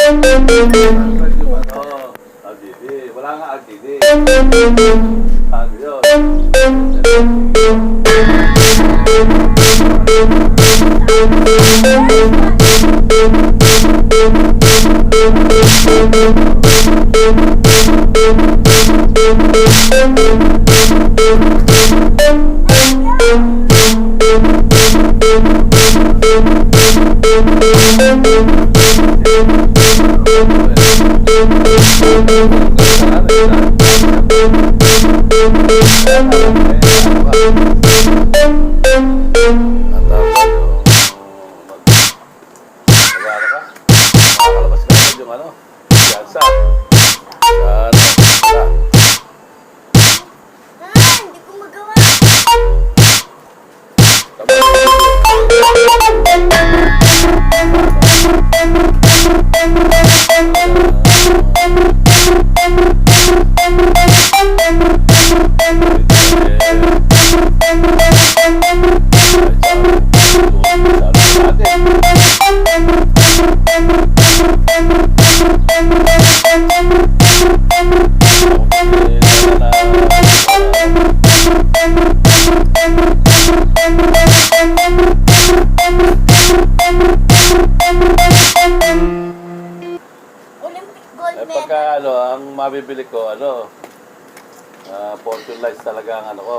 RGB. Wala nga RGB. Ano yun? Yung ano, piyansa. Hindi ko magawa. Olympic gold Eh, medal. pagka ano, ang mabibili ko, ano, Fortune Lights talaga ang ano ko.